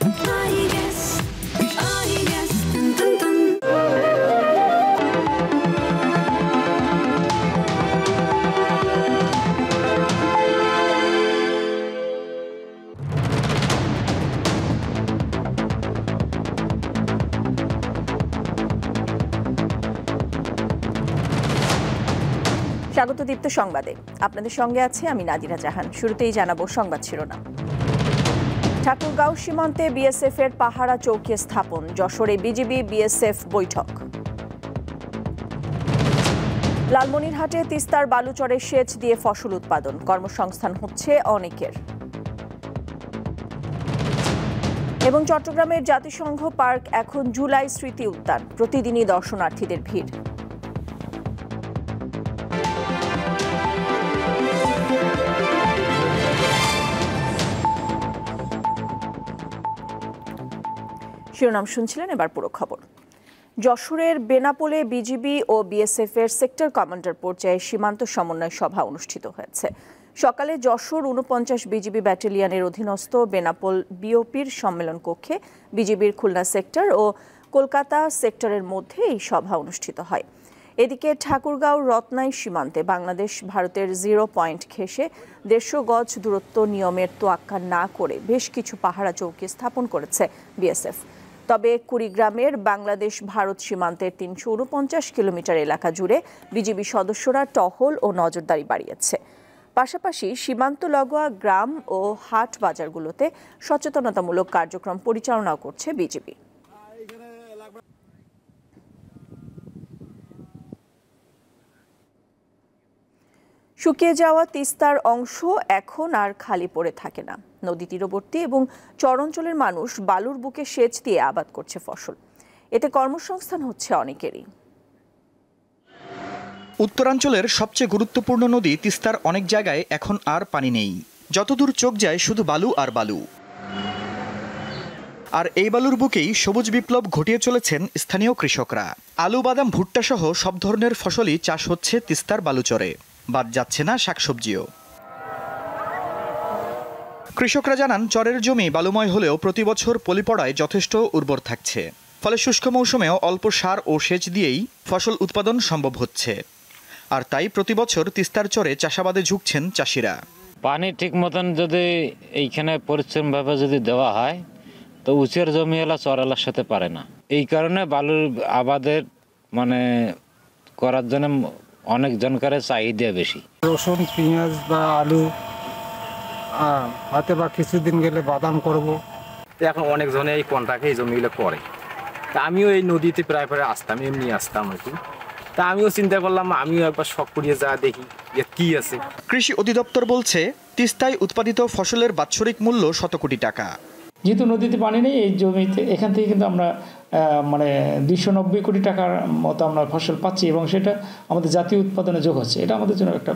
স্বাগত দীপ্ত সংবাদে, আপনাদের সঙ্গে আছে আমি নাদিরা জাহান। শুরুতেই জানাবো সংবাদ শিরোনাম। ঠাকুরগাঁও সীমান্তে বিএসএফ এর পাহারা চৌকি স্থাপন, যশোরে বিজিবি বিএসএফ বৈঠক। লালমনিরহাটে তিস্তার বালুচরে সেচ দিয়ে ফসল উৎপাদন, কর্মসংস্থান হচ্ছে অনেকের। এবং চট্টগ্রামের জাতিসংঘ পার্ক এখন জুলাই স্মৃতি উদ্যান, প্রতিদিনই দর্শনার্থীদের ভিড়। শিরোনাম শুনছিলেন, এবার পুরো খবর। যশোরের বেনাপোলে বিজিবি ও বিএসএফ এর সেক্টর কমান্ডার পর্যায়ে সীমান্ত সমন্বয় সভা অনুষ্ঠিত হয়েছে। সকালে যশোর ৪৯ বিজিবি ব্যাটালিয়নের অধীনস্থ বেনাপোল বিওপির সম্মেলন কক্ষে বিজিবির খুলনা সেক্টর ও কলকাতা সেক্টরের মধ্যে এই সভা অনুষ্ঠিত হয়। এদিকে ঠাকুরগাঁও রত্নাই সীমান্তে বাংলাদেশ ভারতের 0 পয়েন্ট ঘেঁষে ১৫০ গজ দূরত্ব নিয়মের তোয়াক্কা না করে বেশ কিছু পাহারা চৌকি স্থাপন করেছে বিএসএফ। তবে কুড়িগ্রামের বাংলাদেশ ভারত সীমান্তের ৩৪৯ কিলোমিটার এলাকা জুড়ে বিজিবি সদস্যরা টহল ও নজরদারি বাড়িয়েছে। পাশাপাশি সীমান্ত লাগোয়া গ্রাম ও হাট বাজারগুলোতে সচেতনতামূলক কার্যক্রম পরিচালনাও করছে বিজিবি। শুকিয়ে যাওয়া তিস্তার অংশ এখন আর খালি পড়ে থাকে না। নদী তীরবর্তী এবং চরাঞ্চলের মানুষ বালুর বুকে সেচ দিয়ে আবাদ করছে ফসল। এতে কর্মসংস্থান হচ্ছে অনেকেরই। উত্তরাঞ্চলের সবচেয়ে গুরুত্বপূর্ণ নদী তিস্তার অনেক জায়গায় এখন আর পানি নেই। যতদূর চোখ যায় শুধু বালু আর বালু। আর এই বালুর বুকেই সবুজ বিপ্লব ঘটিয়ে চলেছেন স্থানীয় কৃষকরা। আলু, বাদাম, ভুট্টা সহ সব ধরনের ফসলই চাষ হচ্ছে তিস্তার বালুচরে। বাদ যাচ্ছে না শাকসবজিও। কৃষকরা জানান, চরের জমি বালুময় হলেও প্রতি বছর পলি পড়ায় যথেষ্ট উর্বর থাকছে। ফলে শুষ্ক মৌসুমেও অল্প সার ও সেচ দিয়েই ফসল উৎপাদন সম্ভব হচ্ছে। আর তাই প্রতি বছর তিস্তার চরে চাষাবাদে ঝুঁকছেন চাষিরা। পানি ঠিক মতন যদি এইখানে পরিচ্ছন্নভাবে যদি দেওয়া হয় তো উঁচের জমি এলা চরালার সাথে পারে না। এই কারণে বালুর আবাদের করার জন্য অনেক জনকারের চাহিদা বেশি। রসুন, পেঁয়াজ বা আলু, হাতে বা কিছুদিন গেলে বাদাম করব। এখন অনেক জনে এই কন্ট্রাক্টে এই জমিগুলো করে। তা আমিও এই নদীতে প্রায় আসতাম, এমনি আসতাম আর কি। তা আমিও চিন্তা করলাম আমিও একবার শখ করিয়ে যা দেখি কি আছে। কৃষি অধিদপ্তর বলছে, তিস্তায় উৎপাদিত ফসলের বাৎসরিক মূল্য শত কোটি টাকা। যেহেতু নদীতে পানি নেই, এই জমিতে এখান থেকে কিন্তু আমরা ২৯০ কোটি টাকার মতো আমরা ফসল পাচ্ছি এবং সেটা আমাদের জাতীয় উৎপাদনে যোগ হচ্ছে। এটা আমাদের জন্য একটা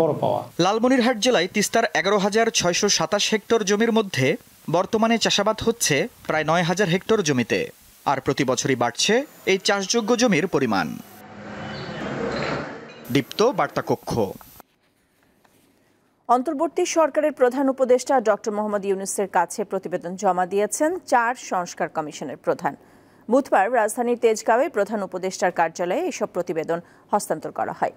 বড় পাওয়া। লালমনিরহাট জেলায় তিস্তার ১১,৬২৭ হেক্টর জমির মধ্যে বর্তমানে চাষাবাদ হচ্ছে প্রায় ৯,০০০ হেক্টর জমিতে। আর প্রতি বছরই বাড়ছে এই চাষযোগ্য জমির পরিমাণ। দীপ্ত বার্তা কক্ষ। অন্তর্বর্তী সরকারের প্রধান উপদেষ্টা ডক্টর মোহাম্মদ ইউনূসের কাছে প্রতিবেদন জমা দিয়েছেন ৪ সংস্কার কমিশনের প্রধান। বুধবার রাজধানীর তেজগাঁওয়ে প্রধান উপদেষ্টার কার্যালয়ে এসব প্রতিবেদন হস্তান্তর করা হয়।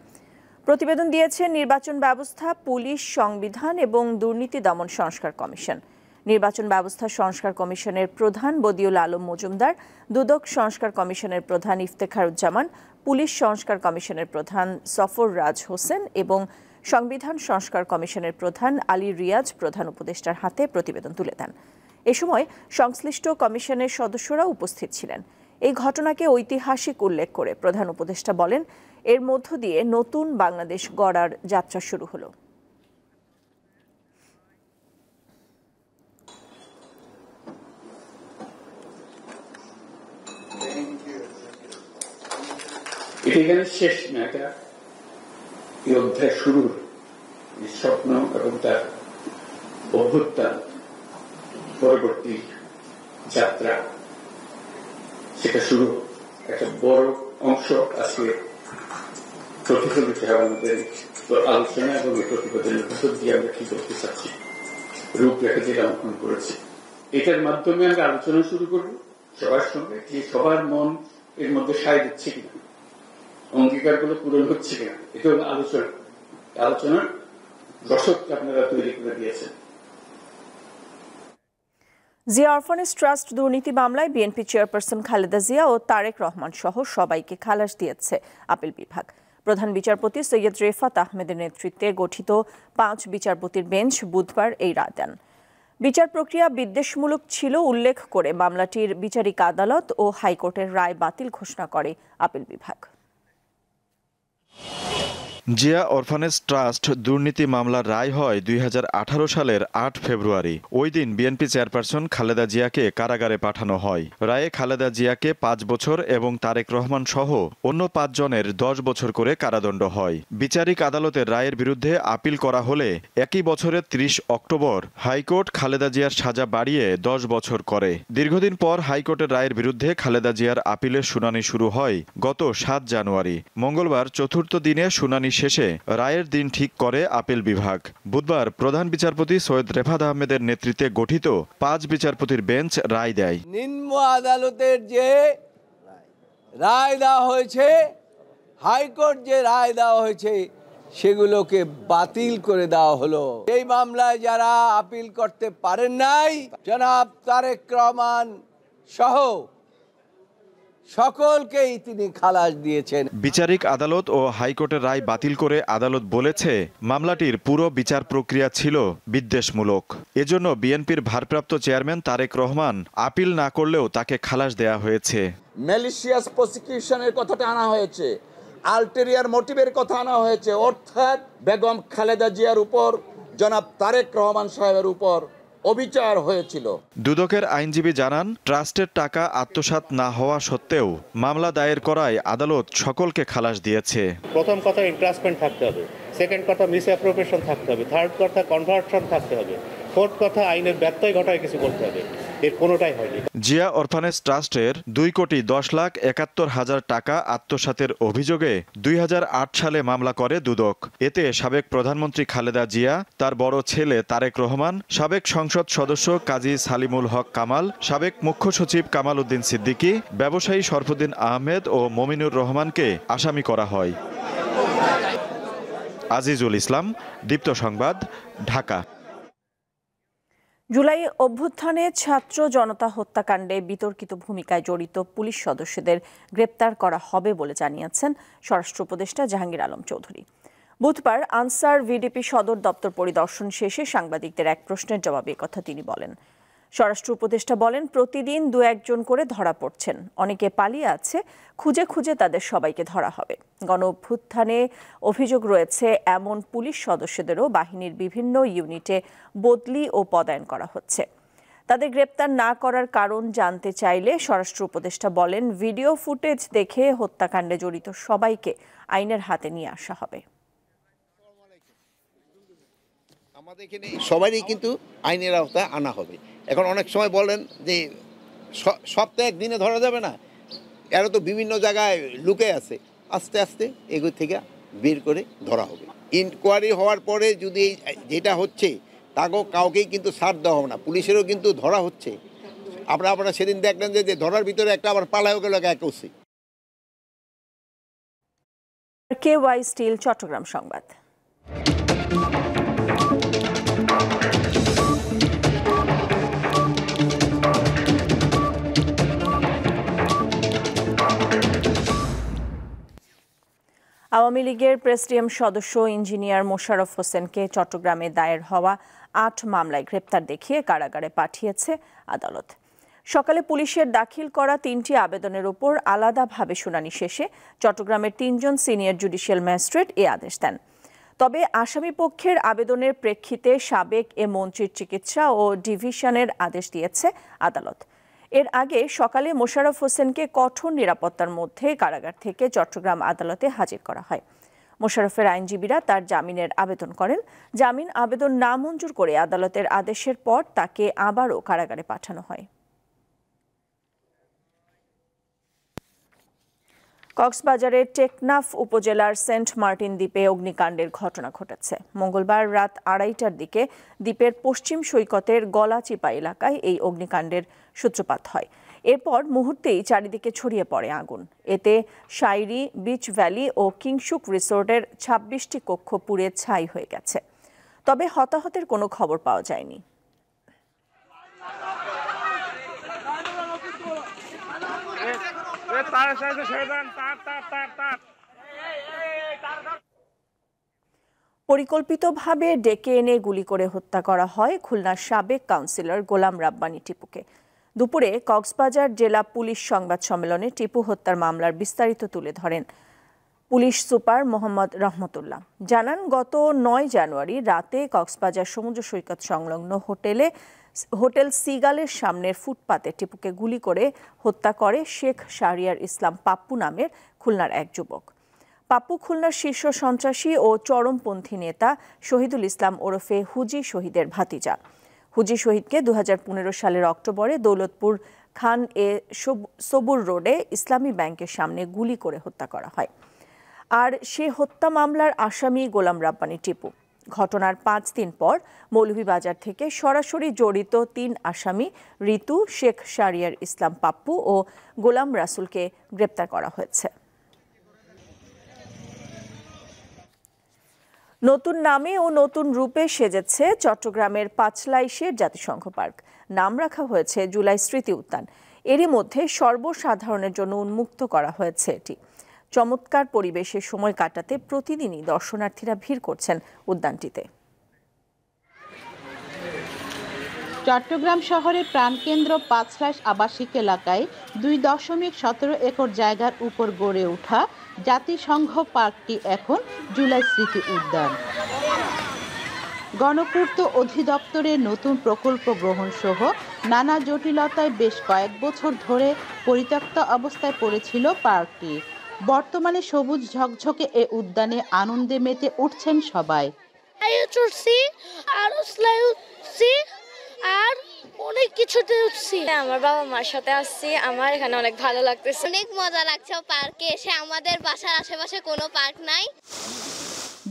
প্রতিবেদন দিয়েছেন নির্বাচন ব্যবস্থা, পুলিশ, সংবিধান এবং দুর্নীতি দমন সংস্কার কমিশন। নির্বাচন ব্যবস্থা সংস্কার কমিশনের প্রধান বদিউল আলম মজুমদার, দুদক সংস্কার কমিশনের প্রধান ইফতেখারুজ্জামান, পুলিশ সংস্কার কমিশনের প্রধান সফর রাজ হোসেন এবং সংবিধান সংস্কার কমিশনের প্রধান আলী রিয়াজ প্রধান উপদেষ্টার হাতে প্রতিবেদন তুলে দেন। এ সময় সংশ্লিষ্ট কমিশনের সদস্যরা উপস্থিত ছিলেন। এই ঘটনাকে ঐতিহাসিক উল্লেখ করে প্রধান উপদেষ্টা বলেন, এর মধ্য দিয়ে নতুন বাংলাদেশ গড়ার যাত্রা শুরু হলো। এখানে শেষ না, এটা এই অধ্যায় শুরু। স্বপ্ন এবং তার অভ্যুত্থান পরবর্তী যাত্রা, সেটা শুরু। একটা বড় অংশ আজকে প্রতিফলিত হয় আমাদের আলোচনা এবং এই প্রতিবেদনের ভিতর দিয়ে আমরা কি করতে চাচ্ছি, রূপরেখা যেটা অঙ্কন করেছি। এটার মাধ্যমে আমরা আলোচনা শুরু করব সবার সঙ্গে, যে সবার মন এর মধ্যে সায় দিচ্ছে কিনা, অঙ্গীকারগুলো পূরণ হচ্ছে কিনা। এটা হলো আলোচনার রসদকে আপনারা তৈরি করে দিয়েছেন। জিয়া অরফানেজ ট্রাস্ট দুর্নীতি মামলায় বিএনপি চেয়ারপারসন খালেদা জিয়া ও তারেক রহমান সহ সবাইকে খালাস দিয়েছে আপিল বিভাগ। প্রধান বিচারপতি সৈয়দ রেফাত আহমেদের নেতৃত্বে গঠিত 5 বিচারপতির বেঞ্চ বুধবার এই রায় দেন। বিচার প্রক্রিয়া বিদ্বেষমূলক ছিল উল্লেখ করে মামলাটির বিচারিক আদালত ও হাইকোর্টের রায় বাতিল ঘোষণা করে আপিল বিভাগ। জিয়া অরফানেজ ট্রাস্ট দুর্নীতি মামলার রায় হয় 2018 সালের 8 ফেব্রুয়ারি। ওই দিন বিএনপি চেয়ারপারসন খালেদা জিয়াকে কারাগারে পাঠানো হয়। রায়ে খালেদা জিয়াকে 5 বছর এবং তারেক রহমান সহ অন্য 5 জনের 10 বছর করে কারাদণ্ড হয়। বিচারিক আদালতের রায়ের বিরুদ্ধে আপিল করা হলে একই বছরের 30 অক্টোবর হাইকোর্ট খালেদা জিয়ার সাজা বাড়িয়ে 10 বছর করে। দীর্ঘদিন পর হাইকোর্টের রায়ের বিরুদ্ধে খালেদা জিয়ার আপিলের শুনানি শুরু হয় গত 7 জানুয়ারি। মঙ্গলবার চতুর্থ দিনে শুনানি শেষে রায়ের দিন ঠিক করে আপিল বিভাগ। বুধবার প্রধান বিচারপতি সৈয়দ রেফাত আহমেদের নেতৃত্বে গঠিত 5 বিচারপতির বেঞ্চ রায় দেয়। নিম্ন আদালতের যে রায় দেওয়া হয়েছে, হাইকোর্ট যে রায় দেওয়া হয়েছে, সেগুলোকে বাতিল করে দেওয়া হলো। এই মামলায় যারা আপিল করতে পারেন নাই, জনাব তারেক রহমান সহ সকলকেই তিনি খালাস দিয়েছেন। বিচারিক আদালত ও হাইকোর্টের রায় বাতিল করে আদালত বলেছে মামলাটির পুরো বিচার প্রক্রিয়া ছিল বিদ্বেষমূলক। এজন্য বিএনপির ভারপ্রাপ্ত চেয়ারম্যান তারেক রহমান আপিল না করলেও তাকে খালাস দেয়া হয়েছে। ম্যালিশিয়াস প্রসিকিউশনের কথাটা আনা হয়েছে, আলটেরিয়ার মোটিভের কথা আনা হয়েছে, অর্থাৎ বেগম খালেদা জিয়ার উপর জনাব তারেক রহমান সাহেবের উপর অবিচার হয়েছিল। দুদকের আইনজীবী জানান, ট্রাস্টের টাকা আত্মসাৎ না হওয়া সত্ত্বেও মামলা দায়ের করায় আদালত সকলকে খালাস দিয়েছে। প্রথম কথা ইন্ট্রাস্টমেন্ট থাকতে হবে, সেকেন্ড কথা মিস অ্যাপ্রোপ্রিয়েশন থাকতে হবে, থার্ড কথা কনভার্সন থাকতে হবে, ফোর্থ কথা আইনের ব্যত্যয় ঘটায় কিছু করতে হবে। এর কোনোটাই হয়নি। জিয়া অরফানেজ ট্রাস্টের 2,10,71,000 টাকা আত্মসাতের অভিযোগে 2008 সালে মামলা করে দুদক। এতে সাবেক প্রধানমন্ত্রী খালেদা জিয়া, তার বড় ছেলে তারেক রহমান, সাবেক সংসদ সদস্য কাজী সালিমুল হক কামাল, সাবেক মুখ্য সচিব কামাল উদ্দিন সিদ্দিকী, ব্যবসায়ী শরফুদ্দিন আহমেদ ও মমিনুর রহমানকে আসামি করা হয়। আজিজুল ইসলাম, দীপ্ত সংবাদ, ঢাকা। জুলাই অভ্যুত্থানে ছাত্র জনতা হত্যাকাণ্ডে বিতর্কিত ভূমিকায় জড়িত পুলিশ সদস্যদের গ্রেপ্তার করা হবে বলে জানিয়েছেন স্বরাষ্ট্র উপদেষ্টা জাহাঙ্গীর আলম চৌধুরী। বুধবার আনসার ভিডিপি সদর দপ্তর পরিদর্শন শেষে সাংবাদিকদের এক প্রশ্নের জবাবে কথা তিনি বলেন। স্বরাষ্ট্র উপদেষ্টা বলেন, প্রতিদিন 2-1 করে ধরা পড়ছেন, অনেকে পালিয়ে আছে, খুঁজে খুঁজে তাদের সবাইকে ধরা হবে। গণ অভ্যুত্থানে অভিযোগ রয়েছে এমন পুলিশ সদস্যদেরও বাহিনীর বিভিন্ন ইউনিটে বদলি ও পদায়ন করা হচ্ছে। তাদের গ্রেপ্তার না করার কারণ জানতে চাইলে স্বরাষ্ট্র উপদেষ্টা বলেন, ভিডিও ফুটেজ দেখে হত্যাকাণ্ডে জড়িত সবাইকে আইনের হাতে নিয়ে আসা হবে। আমাদের এখানে সবারই কিন্তু আইনের আওতায় আনা হবে। এখন অনেক সময় বলেন যে সপ্তাহে একদিনে ধরা যাবে না, এরা তো বিভিন্ন জায়গায় লুকে আছে, আস্তে আস্তে এগুলো থেকে বের করে ধরা হবে। ইনকোয়ারি হওয়ার পরে যদি যেটা হচ্ছে তাকেও কাউকেই কিন্তু ছাড় দেওয়া হবে না, পুলিশেরও কিন্তু ধরা হচ্ছে। আপনারা সেদিন দেখলেন যে ধরার ভিতরে একটা আবার পালায়ও গেল এক ওসি। KY স্টিল চট্টগ্রাম সংবাদ। আওয়ামী লীগের প্রেসিডিয়াম সদস্য ইঞ্জিনিয়ার মোশাররফ হোসেনকে চট্টগ্রামে দায়ের হওয়া 8 মামলায় গ্রেপ্তার দেখিয়ে কারাগারে পাঠিয়েছে আদালত। সকালে পুলিশের দাখিল করা 3টি আবেদনের উপর আলাদাভাবে শুনানি শেষে চট্টগ্রামের 3 জন সিনিয়র জুডিশিয়াল ম্যাজিস্ট্রেট এ আদেশ দেন। তবে আসামি পক্ষের আবেদনের প্রেক্ষিতে সাবেক এ মন্ত্রীর চিকিৎসা ও ডিভিশনের আদেশ দিয়েছে আদালত। এর আগে সকালে মোশাররফ হোসেনকে কঠোর নিরাপত্তার মধ্যে কারাগার থেকে চট্টগ্রাম আদালতে হাজির করা হয়। মোশাররফের আইনজীবীরা তার জামিনের আবেদন করেন। জামিন আবেদন নামঞ্জুর করে আদালতের আদেশের পর তাকে আবারও কারাগারে পাঠানো হয়। কক্সবাজারের টেকনাফ উপজেলার সেন্ট মার্টিন দ্বীপে অগ্নিকাণ্ডের ঘটনা ঘটেছে। মঙ্গলবার রাত 2:30টার দিকে দ্বীপের পশ্চিম সৈকতের গলাচিপা এলাকায় এই অগ্নিকাণ্ডের সূত্রপাত হয়। এরপর মুহূর্তেই চারিদিকে ছড়িয়ে পড়ে আগুন। এতে শাইরি, বিচ ভ্যালি ও কিংসুক রিসোর্টের 26টি কক্ষ পুড়ে ছাই হয়ে গেছে। তবে হতাহতের কোনো খবর পাওয়া যায়নি। পরিকল্পিতভাবে ডেকে এনে গুলি করে হত্যা করা হয় খুলনার সাবেক কাউন্সিলর গোলাম রাব্বানী টিপুকে। দুপুরে কক্সবাজার জেলা পুলিশ সংবাদ সম্মেলনে টিপু হত্যার মামলার বিস্তারিত তুলে ধরেন পুলিশ সুপার মোহাম্মদ রহমতুল্লাহ। জানান, গত 9 জানুয়ারি রাতে কক্সবাজার সমুদ্র সৈকত সংলগ্ন হোটেল সিগালের সামনের ফুটপাতে টিপুকে গুলি করে হত্যা করে শেখ শাহরিয়ার ইসলাম পাপ্পু নামের খুলনার এক যুবক। পাপ্পু খুলনার শীর্ষ সন্ত্রাসী ও চরমপন্থী নেতা শহীদুল ইসলাম ওরফে হুজি শহীদের ভাতিজা। হুজি শহীদকে 2015 সালের অক্টোবরে দৌলতপুর খান এ সবুর রোডে ইসলামী ব্যাংকের সামনে গুলি করে হত্যা করা হয়। আর সে হত্যা মামলার আসামি গোলাম রাব্বানী টিপু। ঘটনার 5 দিন পর মৌলভীবাজার থেকে সরাসরি জড়িত 3 আসামি ঋতু, শেখ শাহরিয়ার ইসলাম পাপ্পু ও গোলাম রাসুলকে গ্রেপ্তার করা হয়েছে। নতুন নামে ও নতুন রূপে সেজেছে চট্টগ্রামের পাঁচলাইশের জাতিসংঘ পার্ক। নাম রাখা হয়েছে জুলাই স্মৃতি উদ্যান। এরই মধ্যে সর্বসাধারণের জন্য উন্মুক্ত করা হয়েছে এটি। চমৎকার পরিবেশে সময় কাটাতে প্রতিদিনই দর্শনার্থীরা ভিড় করছেন উদ্যানটিতে। চট্টগ্রাম শহরের প্রাণকেন্দ্র পাঁচলাইশ আবাসিক এলাকায় 2.17 একর জায়গার উপর গড়ে ওঠা জাতিসংঘ পার্কটি এখন জুলাই স্মৃতি উদ্যান। গণপূর্ত অধিদপ্তরের নতুন প্রকল্প গ্রহণ সহ নানা জটিলতায় বেশ কয়েক বছর ধরে পরিত্যক্ত অবস্থায় পড়েছিল পার্কটি। বর্তমানে সবুজ ঝকঝকে এ উদ্যানে আনন্দে মেতে উঠছেন সবাই। আর অনেক কিছুতে উঠছি। আমার বাবা মার সাথে আসছি, আমার এখানে অনেক ভালো লাগতেছে, অনেক মজা লাগছে পার্কে এসে। আমাদের বাসার আশেপাশে কোনো পার্ক নাই।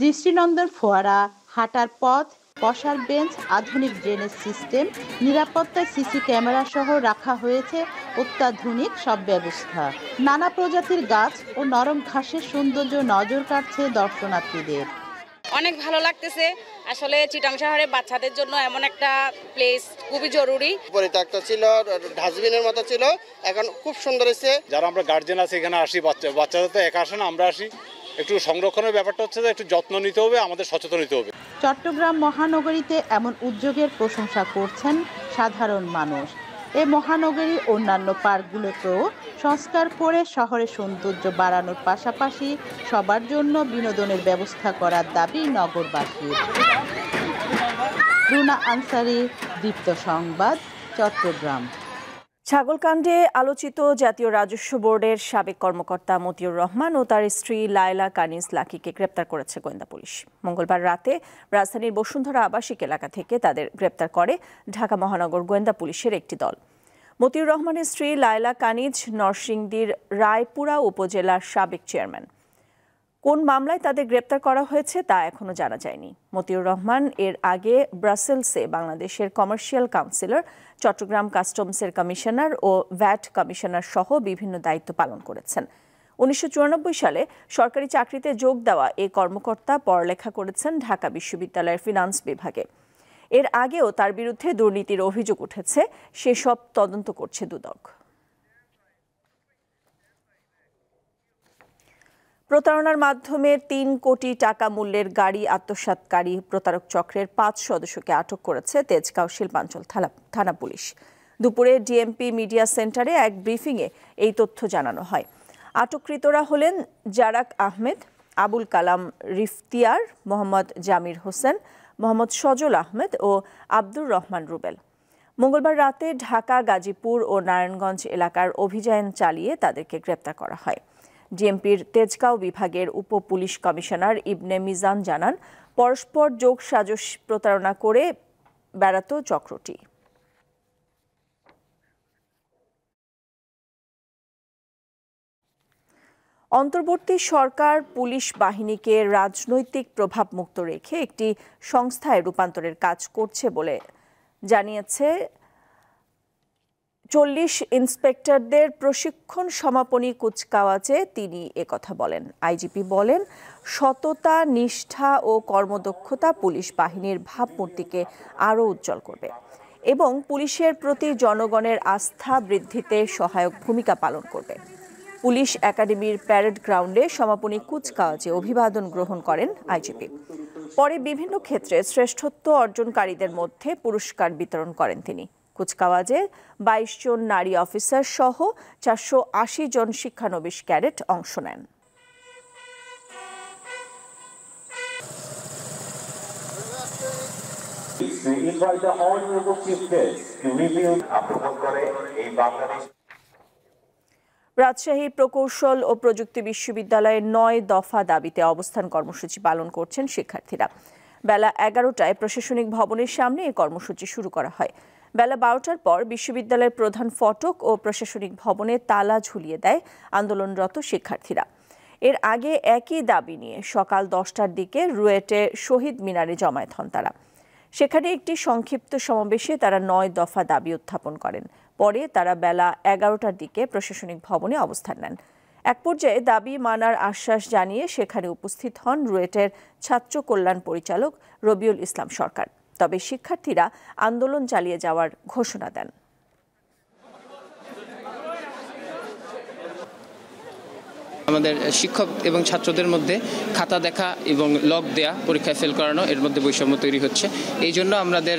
দৃষ্টিনন্দন ফোয়ারা, হাঁটার পথ, বসার বেঞ্চ, আধুনিক ড্রেনেজ সিস্টেম, নিরাপত্তায় সিসি ক্যামেরা সহ রাখা হয়েছে অত্যাধুনিক সব ব্যবস্থা। নানা প্রজাতির গাছ ও নরম ঘাসের সৌন্দর্য নজর কাটছে দর্শনার্থীদের। অনেক ভালো লাগতেছে। আসলে চিটাং শহরে বাচ্চাদের জন্য এমন একটা প্লেস খুবই জরুরি। পরিত্যক্ত ছিল, ডাস্টবিনের মতো ছিল, এখন খুব সুন্দর হয়েছে। যারা আমরা গার্জেন আছি এখানে আসি, বাচ্চাদের তো একা আসে না, আমরা আসি। একটু সংরক্ষণের ব্যাপারটা হচ্ছে যে একটু যত্ন নিতে হবে, আমাদের সচেতন হতে হবে। চট্টগ্রাম মহানগরীতে এমন উদ্যোগের প্রশংসা করছেন সাধারণ মানুষ। এই মহানগরী অন্যান্য পার্কগুলোকেও সংস্কার করে শহরের সৌন্দর্য বাড়ানোর পাশাপাশি সবার জন্য বিনোদনের ব্যবস্থা করার দাবি নগরবাসীর। রুনা আনসারি, দীপ্ত সংবাদ, চট্টগ্রাম। ছাগলকাণ্ডে আলোচিত জাতীয় রাজস্ব বোর্ডের সাবেক কর্মকর্তা মতিউর রহমান ও তার স্ত্রী লায়লা কানিজ লাকিকে গ্রেপ্তার করেছে গোয়েন্দা পুলিশ। মঙ্গলবার রাতে রাজধানীর বসুন্ধরা আবাসিক এলাকা থেকে তাদের গ্রেপ্তার করে ঢাকা মহানগর গোয়েন্দা পুলিশের একটি দল। মতিউর রহমানের স্ত্রী লায়লা কানিজ নরসিংদীর রায়পুরা উপজেলার সাবেক চেয়ারম্যান। কোন মামলায় তাদের গ্রেপ্তার করা হয়েছে তা এখনো জানা যায়নি। মতিউর রহমান এর আগে ব্রাসেলসে বাংলাদেশের কমার্শিয়াল কাউন্সিলর, চট্টগ্রাম কাস্টমসের কমিশনার ও ভ্যাট কমিশনার সহ বিভিন্ন দায়িত্ব পালন করেছেন। 1994 সালে সরকারি চাকরিতে যোগ দেওয়া এই কর্মকর্তা পড়ালেখা করেছেন ঢাকা বিশ্ববিদ্যালয়ের ফিনান্স বিভাগে। এর আগেও তার বিরুদ্ধে দুর্নীতির অভিযোগ উঠেছে, সেসব তদন্ত করছে দুদক। প্রতারণার মাধ্যমে 3 কোটি টাকা মূল্যের গাড়ি আত্মসাৎকারী প্রতারক চক্রের 5 সদস্যকে আটক করেছে তেজগাঁও শিল্পাঞ্চল থানা পুলিশ। দুপুরে ডিএমপি মিডিয়া সেন্টারে এক ব্রিফিংয়ে এই তথ্য জানানো হয়। আটককৃতরা হলেন জারাক আহমেদ, আবুল কালাম রিফতিয়ার, মোহাম্মদ জামির হোসেন, মোহাম্মদ সজল আহমেদ ও আব্দুর রহমান রুবেল। মঙ্গলবার রাতে ঢাকা, গাজীপুর ও নারায়ণগঞ্জ এলাকার অভিযান চালিয়ে তাদেরকে গ্রেপ্তার করা হয়। ডিএমপির তেজগাঁও বিভাগের উপ পুলিশ কমিশনার ইবনে মিজান জানান, পরস্পর যোগ সাজশ প্রতারণা করে বেড়াত চক্রটি। অন্তর্বর্তী সরকার পুলিশ বাহিনীকে রাজনৈতিক প্রভাব মুক্ত রেখে একটি সংস্থায় রূপান্তরের কাজ করছে বলে জানিয়েছে 40 ইন্সপেক্টরদের প্রশিক্ষণ সমাপনী কুচকাওয়াজে তিনি একথা বলেন। আইজিপি বলেন, সততা, নিষ্ঠা ও কর্মদক্ষতা পুলিশ বাহিনীর ভাবমূর্তিকে আরও উজ্জ্বল করবে এবং পুলিশের প্রতি জনগণের আস্থা বৃদ্ধিতে সহায়ক ভূমিকা পালন করবে। পুলিশ একাডেমির প্যারেড গ্রাউন্ডে সমাপনী কুচকাওয়াজে অভিবাদন গ্রহণ করেন আইজিপি। পরে বিভিন্ন ক্ষেত্রে শ্রেষ্ঠত্ব অর্জনকারীদের মধ্যে পুরস্কার বিতরণ করেন তিনি। কুচকাওয়াজে 22 জন নারী অফিসার সহ 480 জন শিক্ষানবিশ ক্যাডেট অংশ নেন। রাজশাহী প্রকৌশল ও প্রযুক্তি বিশ্ববিদ্যালয়ের 9 দফা দাবিতে অবস্থান কর্মসূচি পালন করছেন শিক্ষার্থীরা। বেলা 11টায় প্রশাসনিক ভবনের সামনে এই কর্মসূচি শুরু করা হয়। বেলা 12টার পর বিশ্ববিদ্যালয়ের প্রধান ফটক ও প্রশাসনিক ভবনে তালা ঝুলিয়ে দেয় আন্দোলনরত শিক্ষার্থীরা। এর আগে একই দাবি নিয়ে সকাল 10টার দিকে রুয়েটে শহীদ মিনারে জমায়েত হন তারা। সেখানে একটি সংক্ষিপ্ত সমাবেশে তারা 9 দফা দাবি উত্থাপন করেন। পরে তারা বেলা 11টার দিকে প্রশাসনিক ভবনে অবস্থান নেন। এক পর্যায়ে দাবি মানার আশ্বাস জানিয়ে সেখানে উপস্থিত হন রুয়েটের ছাত্র কল্যাণ পরিচালক রবিউল ইসলাম সরকার। তবে শিক্ষার্থীরা আন্দোলন চালিয়ে যাওয়ার ঘোষণা দেন। আমাদের শিক্ষক এবং ছাত্রদের মধ্যে খাতা দেখা এবং লক দেয়া, পরীক্ষায় ফেল করানো, এর মধ্যে বৈষম্য তৈরি হচ্ছে। এই জন্য আমাদের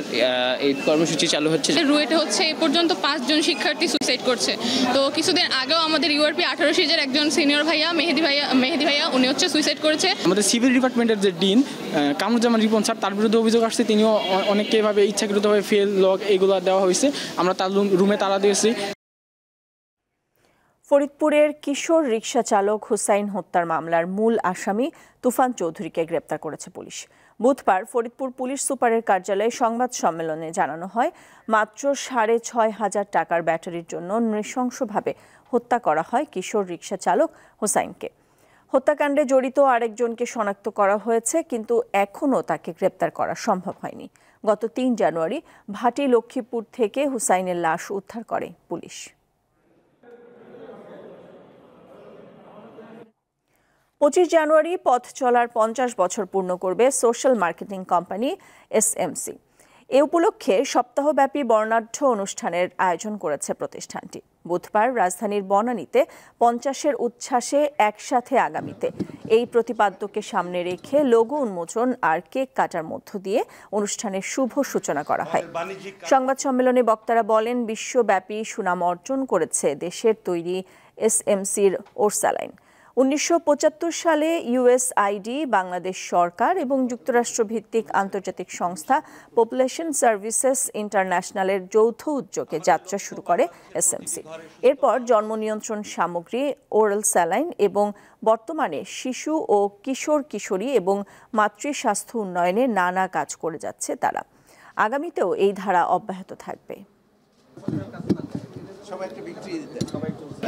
এই কর্মসূচি চালু হচ্ছে। রুয়েটে হচ্ছে এ পর্যন্ত 5 জন শিক্ষার্থী সুইসাইড করছে। তো কিছুদিন আগেও আমাদের ইউআরপি 18 সিজের একজন সিনিয়র ভাইয়া মেহেদি ভাইয়া উনি হচ্ছে সুইসাইড করেছে। আমাদের সিভিল ডিপার্টমেন্টের যে ডিন কামরুজ্জামান রিপন স্যার, তার বিরুদ্ধে অভিযোগ আসছে, তিনিও অনেককে এভাবে ইচ্ছাকৃতভাবে ফেল, লক এগুলো দেওয়া হয়েছে। আমরা তার রুমে তালা দিয়েছি। ফরিদপুরের কিশোর রিকশা চালক হুসাইন হত্যার মামলার মূল আসামি তুফান চৌধুরীকে গ্রেপ্তার করেছে পুলিশ। বুধবার ফরিদপুর পুলিশ সুপারের কার্যালয়ে সংবাদ সম্মেলনে জানানো হয়, মাত্র 6,500 টাকার ব্যাটারির জন্য নৃশংসভাবে হত্যা করা হয় কিশোর রিকশা চালক হুসাইনকে। হত্যাকাণ্ডে জড়িত আরেকজনকে শনাক্ত করা হয়েছে, কিন্তু এখনও তাকে গ্রেপ্তার করা সম্ভব হয়নি। গত 3 জানুয়ারি ভাটি লক্ষ্মীপুর থেকে হুসাইনের লাশ উদ্ধার করে পুলিশ। 25 জানুয়ারি পথ চলার 50 বছর পূর্ণ করবে সোশ্যাল মার্কেটিং কোম্পানি এসএমসি। এ উপলক্ষে সপ্তাহব্যাপী বর্ণাঢ্য অনুষ্ঠানের আয়োজন করেছে প্রতিষ্ঠানটি। বুধবার রাজধানীর বনানীতে 50-এর উচ্ছ্বাসে একসাথে আগামীতে এই প্রতিপাদ্যকে সামনে রেখে লোগো উন্মোচন আর কেক কাটার মধ্য দিয়ে অনুষ্ঠানের শুভ সূচনা করা হয়। সংবাদ সম্মেলনে বক্তারা বলেন, বিশ্বব্যাপী সুনাম অর্জন করেছে দেশের তৈরি এসএমসির ওরসালাইন। 1975 সালে ইউএসআইডি, বাংলাদেশ সরকার এবং যুক্তরাষ্ট্র ভিত্তিক আন্তর্জাতিক সংস্থা পপুলেশন সার্ভিসেস ইন্টারন্যাশনালের যৌথ উদ্যোগে যাত্রা শুরু করে এসএমসি। এরপর জন্ম নিয়ন্ত্রণ সামগ্রী, ওরাল স্যালাইন এবং বর্তমানে শিশু ও কিশোর কিশোরী এবং মাতৃ স্বাস্থ্য উন্নয়নে নানা কাজ করে যাচ্ছে তারা। আগামীতেও এই ধারা অব্যাহত থাকবে।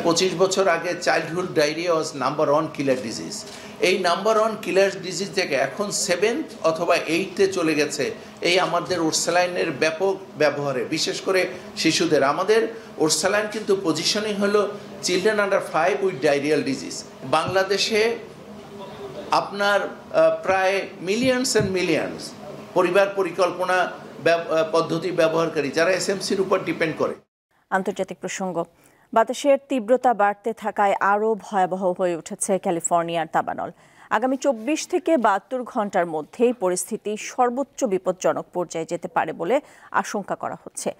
25 বছর আগে চাইল্ডহুড ডায়রিয়া ওয়াজ নাম্বার 1 কিলার ডিজিজ। এই নাম্বার 1 কিলার ডিজিজ থেকে এখন 7th অথবা 8th চলে গেছে এই আমাদের ওরসালাইনের ব্যাপক ব্যবহারে, বিশেষ করে শিশুদের। আমাদের ওরসালাইন কিন্তু পজিশনিং হলো children under 5 with diarrhoeal disease. বাংলাদেশে আপনার প্রায় মিলিয়নস অ্যান্ড মিলিয়নস পরিবার পরিকল্পনা পদ্ধতি ব্যবহারকারী যারা এসএমসির উপর ডিপেন্ড করে। আন্তর্জাতিক প্রসঙ্গ, বাতাসের তীব্রতা বাড়তে থাকায় আরও ভয়াবহ হয়ে উঠেছে ক্যালিফোর্নিয়ার দাবানল। আগামী 24 থেকে 72 ঘন্টার মধ্যেই পরিস্থিতি সর্বোচ্চ বিপজ্জনক পর্যায়ে যেতে পারে বলে আশঙ্কা করা হচ্ছে।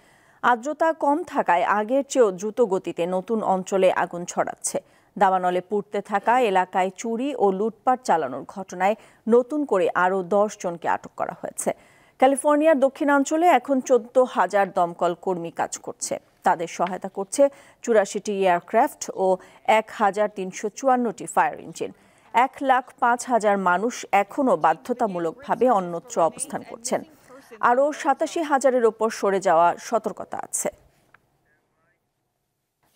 আর্দ্রতা কম থাকায় আগের চেয়েও দ্রুত গতিতে নতুন অঞ্চলে আগুন ছড়াচ্ছে। দাবানলে পুড়তে থাকা এলাকায় চুরি ও লুটপাট চালানোর ঘটনায় নতুন করে আরও 10 জনকে আটক করা হয়েছে। ক্যালিফোর্নিয়ার দক্ষিণাঞ্চলে এখন 14,000 দমকল কর্মী কাজ করছে। তাদের সহায়তা করছে 84টি এয়ারক্রাফট ও 1,354টি ফায়ার ইঞ্জিন। 1,05,000 মানুষ এখনও বাধ্যতামূলকভাবে অন্যত্র অবস্থান করছেন। আরও 87,000-এর ওপর সরে যাওয়া সতর্কতা আছে।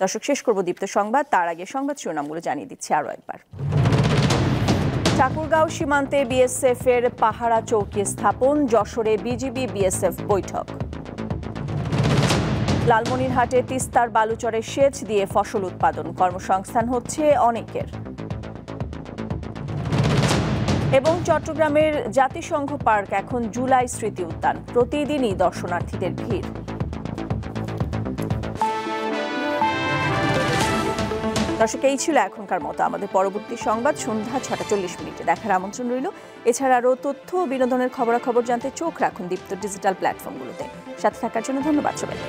দর্শক, শেষ করব দীপ্ত সংবাদ, তার আগে সংবাদ শিরোনামগুলো জানিয়ে দিচ্ছি আরও একবার। ঠাকুরগাঁও সীমান্তে বিএসএফ এর পাহারা চৌকি স্থাপন, যশোরে বিজিবি বিএসএফ বৈঠক। লালমনিরহাটে তিস্তার বালুচরে সেচ দিয়ে ফসল উৎপাদন, কর্মসংস্থান হচ্ছে অনেকের। এবং চট্টগ্রামের জাতিসংঘ পার্ক এখন জুলাই স্মৃতি উদ্যান, প্রতিদিনই দর্শনার্থীদের ভিড়। দর্শক, এই ছিল এখনকার মতো। আমাদের পরবর্তী সংবাদ সন্ধ্যা 6:40 দেখার আমন্ত্রণ রইল। এছাড়া আরও তথ্য ও বিনোদনের খবরাখবর জানতে চোখ রাখুন দীপ্ত ডিজিটাল প্ল্যাটফর্মগুলোতে। সাথে থাকার জন্য ধন্যবাদ সবাইকে।